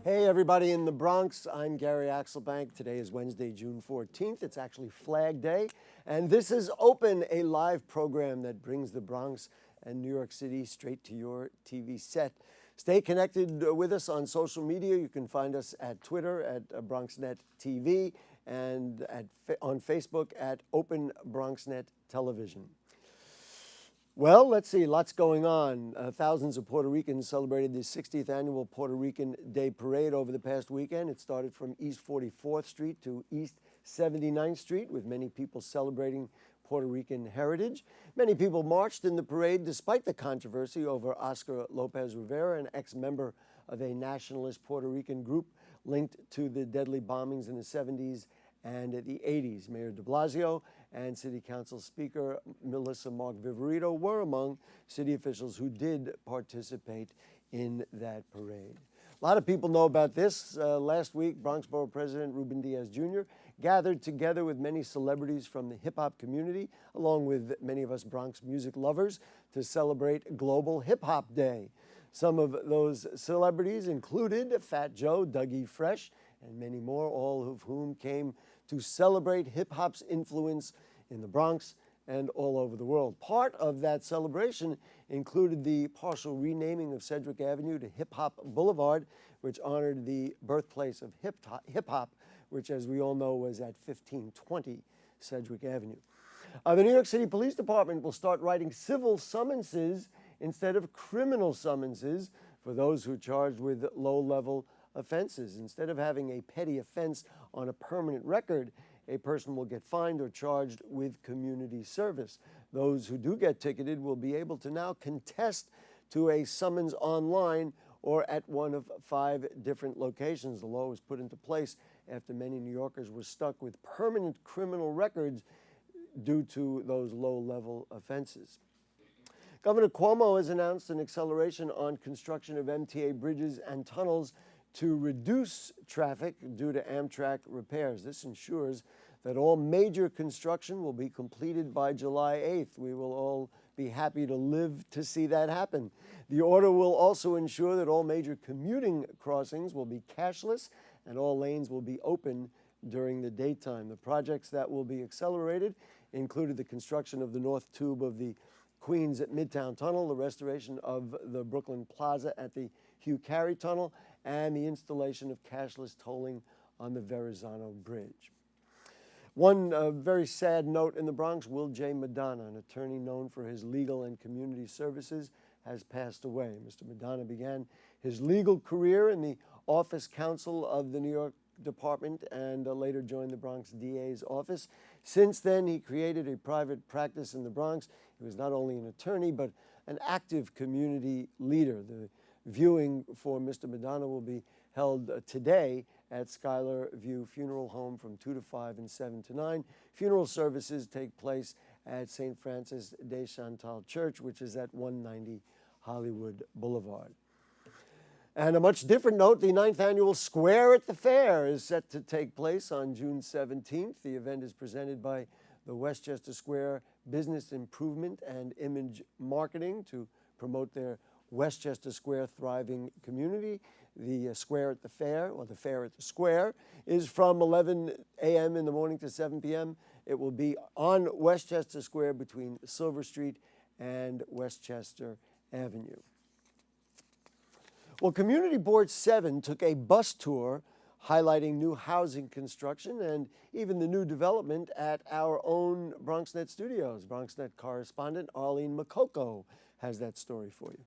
Hey everybody in the Bronx, I'm Gary AxelBank. Today is Wednesday, June 14th. It's actually Flag Day, and this is Open, a live program that brings the Bronx and New York City straight to your TV set. Stay connected with us on social media. You can find us at Twitter at BronxNet TV and on Facebook at Open BronxNet Television. Well, let's see, lots going on. Thousands of Puerto Ricans celebrated the 60th annual Puerto Rican Day Parade over the past weekend. It started from East 44th Street to East 79th Street, with many people celebrating Puerto Rican heritage. Many people marched in the parade despite the controversy over Oscar Lopez Rivera, an ex-member of a nationalist Puerto Rican group linked to the deadly bombings in the 70s and the 80s. Mayor de Blasio and City Council Speaker Melissa Mark Viverito were among city officials who did participate in that parade. A lot of people know about this. Last week, Bronx Borough President Ruben Diaz Jr. gathered together with many celebrities from the hip-hop community, along with many of us Bronx music lovers, to celebrate Global Hip Hop Day. Some of those celebrities included Fat Joe, Dougie Fresh, and many more, all of whom came to celebrate hip-hop's influence in the Bronx and all over the world. Part of that celebration included the partial renaming of Sedgwick Avenue to Hip Hop Boulevard, which honored the birthplace of hip-hop, which, as we all know, was at 1520 Sedgwick Avenue. The New York City Police Department will start writing civil summonses instead of criminal summonses for those who are charged with low-level offenses. Instead of having a petty offense on a permanent record, a person will get fined or charged with community service. Those who do get ticketed will be able to now contest to a summons online or at one of 5 different locations. The law was put into place after many New Yorkers were stuck with permanent criminal records due to those low-level offenses. Governor Cuomo has announced an acceleration on construction of MTA bridges and tunnels to reduce traffic due to Amtrak repairs. This ensures that all major construction will be completed by July 8th. We will all be happy to live to see that happen. The order will also ensure that all major commuting crossings will be cashless and all lanes will be open during the daytime. The projects that will be accelerated included the construction of the north tube of the Queens at Midtown Tunnel, the restoration of the Brooklyn Plaza at the Hugh Carey Tunnel, and the installation of cashless tolling on the Verrazano Bridge. One very sad note in the Bronx: Will J. Madonna, an attorney known for his legal and community services, has passed away. Mr. Madonna began his legal career in the office counsel of the New York Department and later joined the Bronx DA's office. Since then, he created a private practice in the Bronx. He was not only an attorney, but an active community leader. The viewing for Mr. Madonna will be held today at Schuyler View Funeral Home from 2 to 5 and 7 to 9. Funeral services take place at St. Francis de Chantal Church, which is at 190 Hollywood Boulevard. And a much different note, the 9th annual Square at the Fair is set to take place on June 17th. The event is presented by the Westchester Square Business Improvement and Image Marketing to promote their Westchester Square thriving community. The Square at the Fair, or the Fair at the Square, is from 11 a.m. in the morning to 7 p.m. It will be on Westchester Square between Silver Street and Westchester Avenue. Well, Community Board 7 took a bus tour highlighting new housing construction and even the new development at our own BronxNet studios. BronxNet correspondent Arlene Makoko has that story for you.